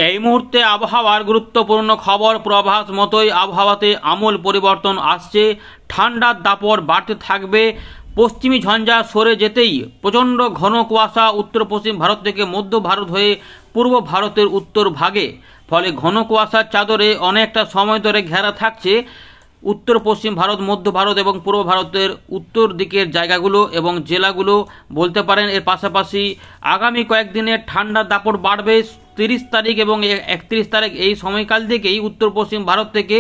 এই মুহূর্তে আবহাওয়ার গুরুত্বপূর্ণ খবর পূর্বাভাস মতোই আবহাওয়াতে আমূল পরিবর্তন আসছে। ঠান্ডার দাপট বাড়তে থাকবে। পশ্চিমী ঝঞ্ঝা সরে যেতেই প্রচণ্ড ঘন কুয়াশা উত্তর পশ্চিম ভারত থেকে মধ্য ভারত হয়ে পূর্ব ভারতের উত্তর ভাগে, ফলে ঘন কুয়াশার চাদরে অনেকটা সময় ধরে ঘেরা থাকছে উত্তর পশ্চিম ভারত, মধ্য ভারত এবং পূর্ব ভারতের উত্তর দিকের জায়গাগুলো এবং জেলাগুলো বলতে পারেন। এর পাশাপাশি আগামী কয়েকদিনে ঠান্ডার দাপট বাড়বে। 30 তারিখ এবং 31 তারিখ এই সময়কাল থেকেই উত্তর পশ্চিম ভারত থেকে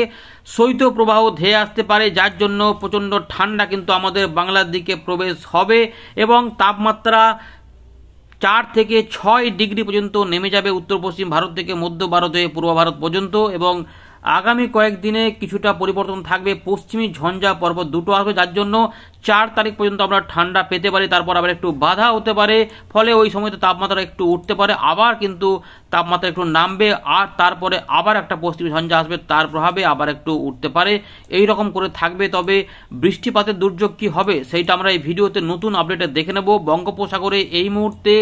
শৈত্যপ্রবাহ ধেয়ে আসতে পারে, যার জন্য প্রচণ্ড ঠান্ডা কিন্তু আমাদের বাংলার দিকে প্রবেশ হবে এবং তাপমাত্রা 4 থেকে 6 ডিগ্রি পর্যন্ত নেমে যাবে উত্তর পশ্চিম ভারত থেকে মধ্য ভারত হয়ে পূর্ব ভারত পর্যন্ত। এবং আগামী কয়েকদিনে কিছুটা পরিবর্তন থাকবে, পশ্চিমী ঝঞ্ঝা পর্বত দুটো আসবে, যার জন্য 4 তারিখ পর্যন্ত আমরা ঠান্ডা পেতে পারি। তারপর আবার একটু বাধা হতে পারে, ফলে ওই সময়তে তাপমাত্রা একটু উঠতে পারে, আবার কিন্তু তাপমাত্রা একটু নামবে, আর তারপরে আবার একটা পশ্চিমী ঝঞ্ঝা আসবে, তার প্রভাবে আবার একটু উঠতে পারে। এই রকম করে থাকবে। তবে বৃষ্টিপাতের দুর্যোগ কি হবে সেইটা আমরা এই ভিডিওতে নতুন আপডেটে দেখে নেব। বঙ্গোপসাগরে এই মুহূর্তে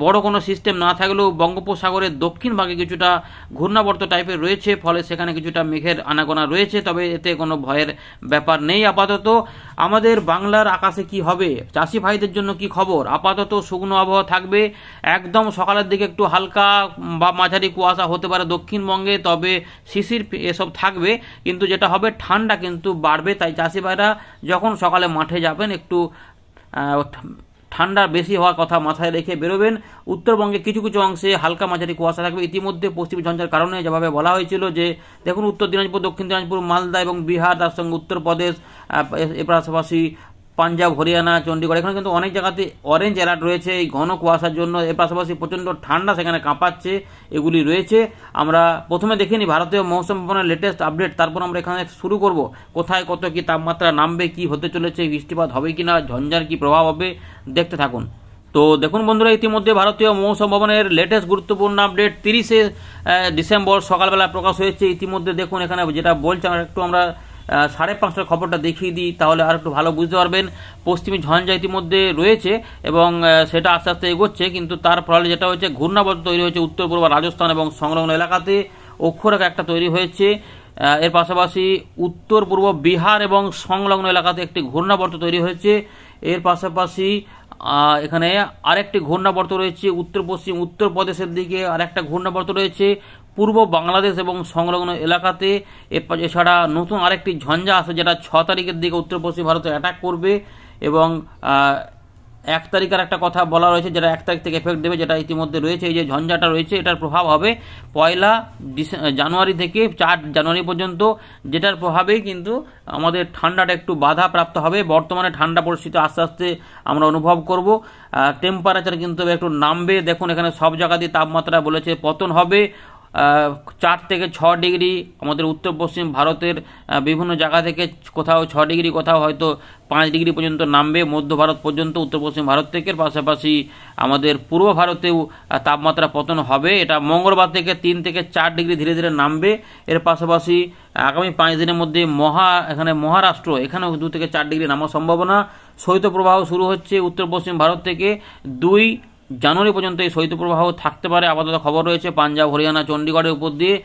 বড় কোনো সিস্টেম না থাকলেও বঙ্গোপসাগরের দক্ষিণ ভাগে কিছুটা ঘূর্ণাবর্ত টাইপের রয়েছে, ফলে সেখানে কিছুটা মেঘের আনাগোনা রয়েছে। তবে এতে কোনো ভয়ের ব্যাপার নেই আপাতত। আমাদের বাংলার আকাশে কি হবে, চাষি ভাইদের জন্য কি খবর? আপাতত শুকনো আবহাওয়া থাকবে। একদম সকালের দিকে একটু হালকা বা মাঝারি কুয়াশা হতে পারে দক্ষিণবঙ্গে, তবে শিশির এসব থাকবে, কিন্তু যেটা হবে ঠান্ডা কিন্তু বাড়বে। তাই চাষি ভাইরা যখন সকালে মাঠে যাবেন একটু ঠান্ডা বেশি হওয়ার কথা মাথায় রেখে বেরোবেন। উত্তরবঙ্গে কিছু কিছু অংশে হালকা মাঝারি কুয়াশা থাকবে। ইতিমধ্যে পশ্চিমী ঝঞ্ঝার কারণে যেভাবে বলা হয়েছিল যে দেখুন উত্তর দিনাজপুর, দক্ষিণ দিনাজপুর, মালদা এবং বিহার, তার সঙ্গে উত্তরপ্রদেশ, এর পাশাপাশি পাঞ্জাব, হরিয়ানা, চণ্ডীগড়, এখানে কিন্তু অনেক জায়গাতে অরেঞ্জ অ্যালার্ট রয়েছে এই ঘন কুয়াশার জন্য। এর পাশাপাশি প্রচণ্ড ঠান্ডা সেখানে কাঁপাচ্ছে, এগুলি রয়েছে। আমরা প্রথমে দেখে নিই ভারতীয় মৌসুম ভবনের লেটেস্ট আপডেট, তারপর আমরা এখানে শুরু করব কোথায় কত কি তাপমাত্রা নামবে, কি হতে চলেছে, বৃষ্টিপাত হবে কিনা, ঝঞ্ঝার কি প্রভাব হবে, দেখতে থাকুন। তো দেখুন বন্ধুরা, ইতিমধ্যে ভারতীয় মৌসুম ভবনের লেটেস্ট গুরুত্বপূর্ণ আপডেট 30শে ডিসেম্বর সকালবেলা প্রকাশ হয়েছে। ইতিমধ্যে দেখুন এখানে যেটা বলছে, আমরা 5:30টার খবরটা দেখিয়ে দিই, তাহলে আর একটু ভালো বুঝতে পারবেন। পশ্চিমী ঝঞ্ঝা ইতিমধ্যে রয়েছে এবং সেটা আস্তে আস্তে এগোচ্ছে, কিন্তু তার ফলে যেটা হচ্ছে ঘূর্ণাবর্ত তৈরি হয়েছে উত্তর পূর্ব রাজস্থান এবং সংলগ্ন এলাকাতে, অক্ষরেখা একটা তৈরি হয়েছে। এর পাশাপাশি উত্তর পূর্ব বিহার এবং সংলগ্ন এলাকাতে একটি ঘূর্ণাবর্ত তৈরি হয়েছে। এর পাশাপাশি এখানে আরেকটি ঘূর্ণাবর্ত রয়েছে উত্তর পশ্চিম উত্তরপ্রদেশের দিকে, আরেকটা ঘূর্ণাবর্ত রয়েছে পূর্ব বাংলাদেশ এবং সংলগ্ন এলাকাতে। এছাড়া নতুন আরেকটি ঝঞ্ঝা আছে যেটা 6 তারিখের দিকে উত্তর পশ্চিম ভারতে অ্যাটাক করবে এবং 1 তারিখের একটা কথা বলা রয়েছে যেটা 1 তারিখ থেকে এফেক্ট দেবে, যেটা ইতিমধ্যে রয়েছে। এই যে ঝঞ্ঝাটা রয়েছে এটার প্রভাব হবে 1 জানুয়ারি থেকে 4 জানুয়ারি পর্যন্ত, যেটার প্রভাবেই কিন্তু আমাদের ঠান্ডাটা একটু বাধা প্রাপ্ত হবে। বর্তমানে ঠান্ডা পরিস্থিতি আস্তে আস্তে আমরা অনুভব করব। টেম্পারেচার কিন্তু একটু নামবে। দেখুন এখানে সব জায়গাতেই তাপমাত্রা বলেছে পতন হবে 4 থেকে 6 ডিগ্রি। আমাদের উত্তর পশ্চিম ভারতের বিভিন্ন জায়গা থেকে কোথাও 6 ডিগ্রি, কোথাও হয়তো 5 ডিগ্রি পর্যন্ত নামবে মধ্য ভারত পর্যন্ত উত্তর পশ্চিম ভারত থেকে। পাশাপাশি আমাদের পূর্ব ভারতেও তাপমাত্রা পতন হবে, এটা মঙ্গলবার থেকে 3 থেকে 4 ডিগ্রি ধীরে ধীরে নামবে। এর পাশাপাশি আগামী 5 দিনের মধ্যে মহারাষ্ট্র এখানেও 2 থেকে 4 ডিগ্রি নামার সম্ভাবনা। শৈত্যপ্রবাহ শুরু হচ্ছে উত্তর পশ্চিম ভারত থেকে 2 জানুয়ারি পর্যন্ত এই শৈত্যপ্রবাহ থাকতে পারে, আপাতত খবর রয়েছে। পাঞ্জাব, হরিয়ানা, চণ্ডীগড়ের উপর দিয়ে,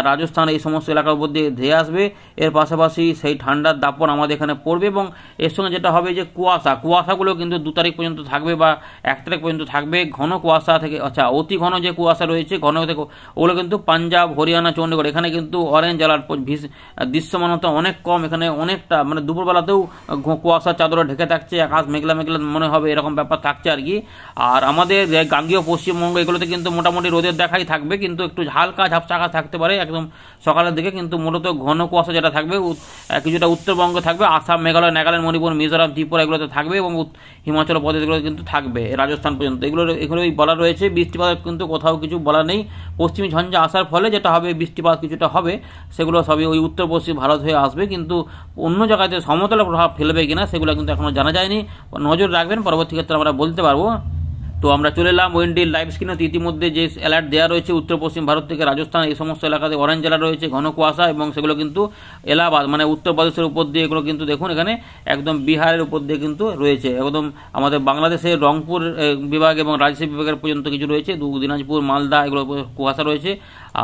রাজস্থান, এই সমস্ত এলাকার উপর দিয়ে ধেয়ে আসবে। এর পাশাপাশি সেই ঠান্ডার দাপট আমাদের এখানে পড়বে এবং এর সঙ্গে যেটা হবে যে কুয়াশাগুলো কিন্তু 2 তারিখ পর্যন্ত থাকবে বা 1 তারিখ পর্যন্ত থাকবে। ঘন কুয়াশা থেকে অতি ঘন যে কুয়াশা রয়েছে ঘন থেকে, ওগুলো কিন্তু পাঞ্জাব, হরিয়ানা, চণ্ডীগড় এখানে কিন্তু অরেঞ্জ অ্যালার্ট, দৃশ্যমানতা অনেক কম। এখানে অনেকটা মানে দুপুরবেলাতেও কুয়াশার চাদরে ঢেকে থাকছে, আকাশ মেঘলা মেঘলা মনে হবে, এরকম ব্যাপার থাকছে আর কি। আর আমাদের গাঙ্গেয় পশ্চিমবঙ্গ এগুলোতে কিন্তু মোটামুটি রোদের দেখাই থাকবে, কিন্তু একটু হালকা ঝাপসা আকাশ থাকতে পারে একদম সকালের দিকে, কিন্তু মূলত ঘন কুয়াশা যেটা থাকবে কিছুটা উত্তরবঙ্গে থাকবে, আসাম, মেঘালয়, নাগাল্যান্ড, মণিপুর, মিজোরাম, ত্রিপুরা এগুলোতে থাকবে এবং হিমাচল প্রদেশ এগুলো কিন্তু থাকবে, রাজস্থান পর্যন্ত এগুলোই বলা রয়েছে। বৃষ্টিপাত কিন্তু কোথাও কিছু বলা নেই। পশ্চিমী ঝঞ্ঝা আসার ফলে যেটা হবে বৃষ্টিপাত কিছুটা হবে, সেগুলো সবই ওই উত্তর পশ্চিম ভারত হয়ে আসবে, কিন্তু অন্য জায়গাতে সমতলে প্রভাব ফেলবে কিনা সেগুলো কিন্তু এখনো জানা যায়নি। নজর রাখবেন, পরবর্তী ক্ষেত্রে আমরা বলতে পারবো। তো আমরা চলে এলাম ওয়েন্ডির লাইভ স্ক্রিনে। ইতিমধ্যে যে অ্যালার্ট দেওয়া রয়েছে উত্তর পশ্চিম ভারত থেকে রাজস্থান এই সমস্ত এলাকাতে অরেঞ্জ অ্যালার্ট রয়েছে, ঘন কুয়াশা, এবং সেগুলো কিন্তু এলাহাবাদ মানে উত্তরপ্রদেশের উপর দিয়ে এগুলো কিন্তু দেখুন এখানে একদম বিহারের উপর দিয়ে কিন্তু রয়েছে, একদম আমাদের বাংলাদেশের রংপুর বিভাগ এবং রাজশাহী বিভাগের পর্যন্ত কিছু রয়েছে, দিনাজপুর, মালদা এগুলো কুয়াশা রয়েছে।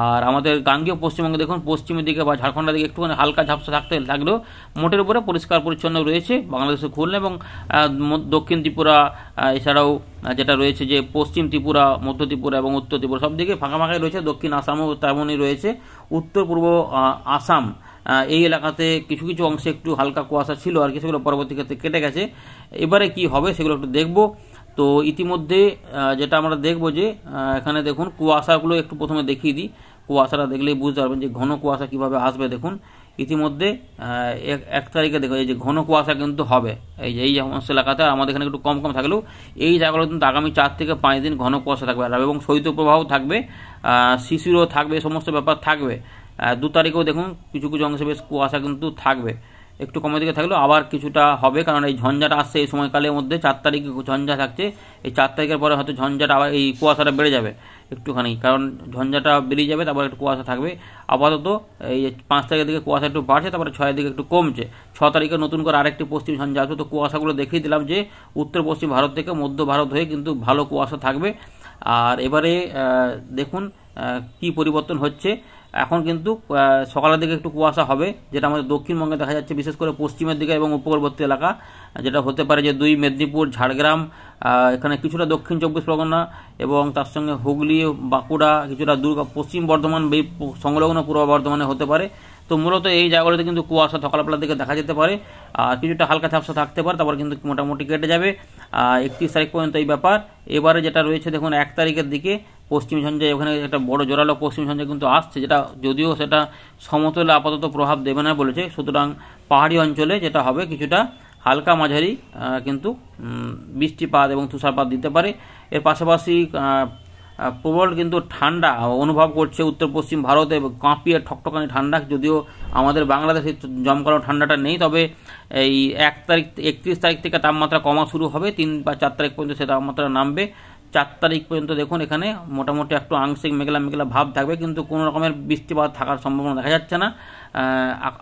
আর আমাদের গাঙ্গেয় পশ্চিমবঙ্গে দেখুন পশ্চিমের দিকে বা ঝাড়খণ্ডের দিকে একটুখানি হালকা ঝাপসা থাকতে লাগলেও মোটের উপরে পরিষ্কার পরিচ্ছন্ন রয়েছে বাংলাদেশে খুলনা এবং দক্ষিণ ত্রিপুরা, এছাড়াও যেটা রয়েছে যে পশ্চিম ত্রিপুরা, মধ্য ত্রিপুরা এবং উত্তর ত্রিপুরা সব দিকে ফাঁকা ফাঁকাই রয়েছে। দক্ষিণ আসামও তেমনই রয়েছে। উত্তর পূর্ব আসাম এই এলাকাতে কিছু কিছু অংশে একটু হালকা কুয়াশা ছিল আর কি, সেগুলো পরবর্তী ক্ষেত্রে কেটে গেছে। এবারে কি হবে সেগুলো একটু দেখব। তো ইতিমধ্যে যেটা আমরা দেখব যে এখানে দেখুন কুয়াশাগুলো একটু প্রথমে দেখিয়ে দিই। কুয়াশাটা দেখলেই বুঝতে পারবেন যে ঘন কুয়াশা কীভাবে আসবে। দেখুন ইতিমধ্যে 1 তারিখে দেখো এই যে ঘন কুয়াশা কিন্তু হবে এই সমস্ত এলাকাতে। আমাদের এখানে একটু কম কম থাকলেও এই জায়গাগুলো কিন্তু আগামী 4 থেকে 5 দিন ঘন কুয়াশা থাকবে এবং শৈত্যপ্রবাহ থাকবে, শিশিরও থাকবে, সমস্ত ব্যাপার থাকবে। 2 তারিখেও দেখুন কিছু কিছু অংশে বেশ কুয়াশা কিন্তু থাকবে, একটু কমের দিকে থাকলেও আবার কিছুটা হবে, কারণ এই ঝঞ্ঝাটা আসছে এই সময়কালের মধ্যে। 4 তারিখে ঝঞ্ঝা থাকছে, এই 4 তারিখের পরে হয়তো ঝঞ্ঝাটা আবার এই কুয়াশাটা বেড়ে যাবে একটুখানি, কারণ ঝঞ্ঝাটা বেরিয়ে যাবে, তারপর একটু কুয়াশা থাকবে। আপাতত এই 5 তারিখের দিকে কুয়াশা একটু বাড়ছে, তারপরে 6 দিকে একটু কমছে। 6 তারিখে নতুন করে আরেকটি পশ্চিম ঝঞ্ঝা আসবে। তো কুয়াশাগুলো দেখিয়ে দিলাম যে উত্তর পশ্চিম ভারত থেকে মধ্য ভারত হয়ে কিন্তু ভালো কুয়াশা থাকবে। আর এবারে দেখুন কি পরিবর্তন হচ্ছে। এখন কিন্তু সকালের দিকে একটু কুয়াশা হবে, যেটা আমাদের দক্ষিণবঙ্গে দেখা যাচ্ছে, বিশেষ করে পশ্চিমের দিকে এবং উপকূলবর্তী এলাকা, যেটা হতে পারে যে 2 মেদিনীপুর, ঝাড়গ্রাম, এখানে কিছুটা দক্ষিণ 24 পরগনা এবং তার সঙ্গে হুগলি, বাঁকুড়া, কিছুটা পশ্চিম বর্ধমান সংলগ্ন পূর্ব বর্ধমানে হতে পারে। তো মূলত এই জায়গাগুলোতে কিন্তু কুয়াশা সকালবেলার দিকে দেখা যেতে পারে, আর কিছুটা হালকা ঝাপসা থাকতে পারে, তারপর কিন্তু মোটামুটি কেটে যাবে। 31 তারিখ পর্যন্ত এই ব্যাপার। এবারে যেটা রয়েছে দেখুন 1 তারিখের দিকে পশ্চিম ঝঞ্ঝা, ওখানে একটা বড় জোরালো পশ্চিম ঝঞ্ঝা কিন্তু আসছে, যেটা যদিও সেটা সমতলে আপাতত প্রভাব দেবে না বলেছে। সুতরাং পাহাড়ি অঞ্চলে যেটা হবে কিছুটা হালকা মাঝারি কিন্তু বৃষ্টিপাত এবং তুষারপাত দিতে পারে। এর পাশাপাশি প্রবল কিন্তু ঠান্ডা অনুভব করছে উত্তর পশ্চিম ভারতে, কাঁপিয়ে ঠকঠকানি ঠান্ডা। যদিও আমাদের বাংলাদেশে জমকালো ঠান্ডাটা নেই, তবে এই 31 তারিখ থেকে তাপমাত্রা কমা শুরু হবে। 3 বা 4 তারিখ পর্যন্ত সে তাপমাত্রা নামবে। 4 তারিখ পর্যন্ত দেখুন এখানে মোটামুটি একটু আংশিক মেঘলা মেঘলা ভাব থাকবে, কিন্তু কোনো রকমের বৃষ্টিপাত থাকার সম্ভাবনা দেখা যাচ্ছে না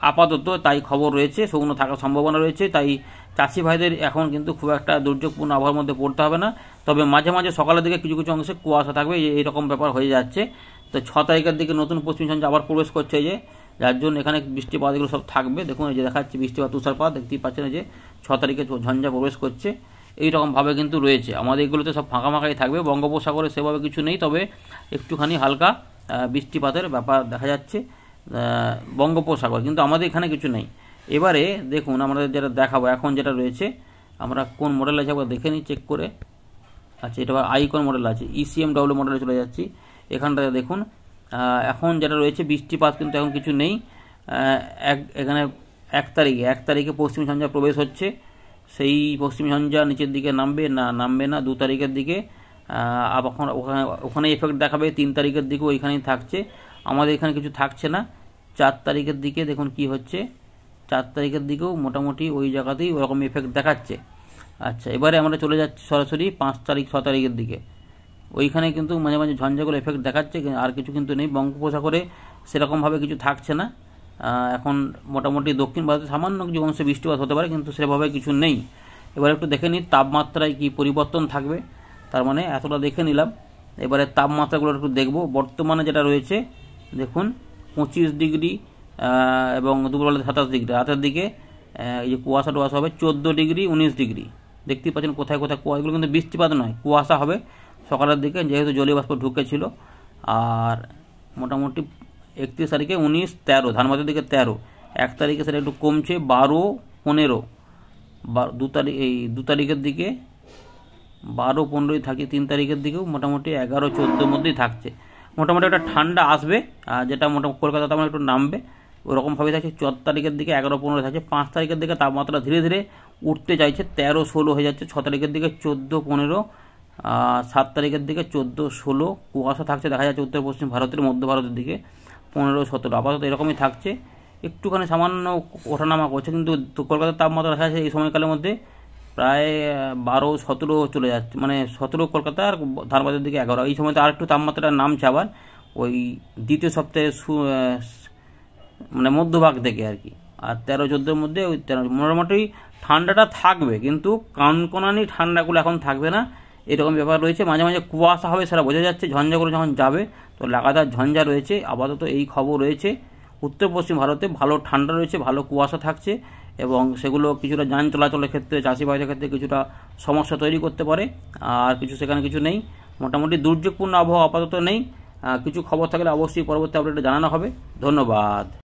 আপাতত। তাই খবর রয়েছে শুকনো থাকার সম্ভাবনা রয়েছে। তাই চাষি ভাইদের এখন কিন্তু খুব একটা দুর্যোগপূর্ণ আবহাওয়ার মধ্যে পড়তে হবে না। তবে মাঝে মাঝে সকালের দিকে কিছু কিছু অংশে কুয়াশা থাকবে, এইরকম ব্যাপার হয়ে যাচ্ছে। তো 6 তারিখের দিকে নতুন পশ্চিম ঝঞ্ঝা আবার প্রবেশ করছে, যে যার জন্য এখানে বৃষ্টিপাত এগুলো সব থাকবে। দেখুন এই যে দেখাচ্ছে বৃষ্টিপাত, তুষারপাত দেখতেই পাচ্ছেন, যে 6 তারিখে ঝঞ্ঝা প্রবেশ করছে। এইরকমভাবে কিন্তু রয়েছে। আমাদের এগুলোতে সব ফাঁকা ফাঁকাই থাকবে, বঙ্গোপসাগরে সেভাবে কিছু নেই, তবে একটুখানি হালকা বৃষ্টিপাতের ব্যাপার দেখা যাচ্ছে বঙ্গোপসাগর, কিন্তু আমাদের এখানে কিছু নেই। এবারে দেখুন আমাদের যেটা দেখাবো এখন যেটা রয়েছে, আমরা কোন মডেল আছে একবার দেখে নিই চেক করে। আচ্ছা, এটা আইকন মডেল আছে, ECMW মডেলে চলে যাচ্ছি। এখানটাতে দেখুন এখন যেটা রয়েছে বৃষ্টিপাত কিন্তু এখন কিছু নেই। এখানে 1 তারিখে পশ্চিম ঝঞ্ঝা প্রবেশ হচ্ছে। সেই পশ্চিম ঝঞ্ঝা নিচের দিকে নামবে না 2 তারিখের দিকে। ওখানে এফেক্ট দেখাবে। 3 তারিখের দিকে ওইখানেই থাকছে, আমাদের এখানে কিছু থাকছে না। 4 তারিখের দিকে দেখুন কি হচ্ছে, 4 তারিখের দিকেও মোটামুটি ওই জায়গাতেই ওরকম এফেক্ট দেখাচ্ছে। আচ্ছা, এবারে আমরা চলে যাচ্ছি সরাসরি 5 তারিখ 6 তারিখের দিকে। ওইখানে কিন্তু মাঝে মাঝে ঝঞ্ঝাগুলো এফেক্ট দেখাচ্ছে, আর কিছু কিন্তু নেই। বঙ্গোপসাগরে সেরকমভাবে কিছু থাকছে না। এখন মোটামুটি দক্ষিণ ভারতে সামান্য কিছু অংশে বৃষ্টিপাত হতে পারে, কিন্তু সেভাবে কিছু নেই। এবার একটু দেখে নিই তাপমাত্রায় কি পরিবর্তন থাকবে। তার মানে এতটা দেখে নিলাম, এবারে তাপমাত্রাগুলো একটু দেখব। বর্তমানে যেটা রয়েছে দেখুন 25 ডিগ্রি এবং দুপুরবেলা 27 ডিগ্রি, রাতের দিকে এই যে কুয়াশা হবে 14 ডিগ্রি 19 ডিগ্রি। দেখতেই পাচ্ছেন কোথায় কোথায় কুয়াশা, এগুলো কিন্তু বৃষ্টিপাত নয়, কুয়াশা হবে সকালের দিকে, যেহেতু জলীয় বাষ্প ঢুকেছিল। আর মোটামুটি 31 তারিখে 19, 13, ধানবাদের দিকে 13। 1 তারিখে সেটা একটু কমছে 12, 15। 2 তারিখের দিকে 12, 15ই থাকে। 3 তারিখের দিকেও মোটামুটি 11, 14 মধ্যেই থাকছে। মোটামুটি একটা ঠান্ডা আসবে, যেটা মোটামুটি কলকাতাতে আমার একটু নামবে, ওরকমভাবে থাকছে। 4 তারিখের দিকে 11, 15 থাকছে। 5 তারিখের দিকে তাপমাত্রা ধীরে ধীরে উঠতে চাইছে, 13, 16 হয়ে যাচ্ছে। 6 তারিখের দিকে 14, 15। 7 তারিখের দিকে 14, 16 কুয়াশা থাকছে দেখা যাচ্ছে উত্তর পশ্চিম ভারতের, মধ্য ভারতের দিকে 15, 17। আপাতত এরকমই থাকছে, একটুখানি সামান্য ওঠানামা করছে, কিন্তু কলকাতার তাপমাত্রা দেখা যাচ্ছে এই সময়কালের মধ্যে প্রায় 12, 17 চলে যাচ্ছে, মানে 17 কলকাতা আর ধানবাদের দিকে 11। এই সময়তে আর একটু তাপমাত্রা নামছে আবার ওই দ্বিতীয় সপ্তাহে মানে মধ্যভাগ থেকে আর কি। আর 13, 14-র মধ্যে ওই 13 মোটামুটি ঠান্ডাটা থাকবে, কিন্তু কনকনানি ঠান্ডাগুলো এখন থাকবে না। এরকম ব্যাপার রয়েছে। মাঝে মাঝে কুয়াশা হবে, সেটা বোঝা যাচ্ছে ঝঞ্ঝাগুলো যখন যাবে। তো লাগাতার ঝঞ্ঝা রয়েছে, আপাতত এই খবর রয়েছে। উত্তর পশ্চিম ভারতে ভালো ঠান্ডা রয়েছে, ভালো কুয়াশা থাকছে, এবং সেগুলো কিছুটা যান চলাচলের ক্ষেত্রে, চাষিবাসের ক্ষেত্রে কিছুটা সমস্যা তৈরি করতে পারে। আর সেখানে কিছু নেই, মোটামুটি দুর্যোগপূর্ণ আবহাওয়া আপাতত নেই। কিছু খবর থাকলে অবশ্যই পরবর্তী আপডেটে জানানো হবে। ধন্যবাদ।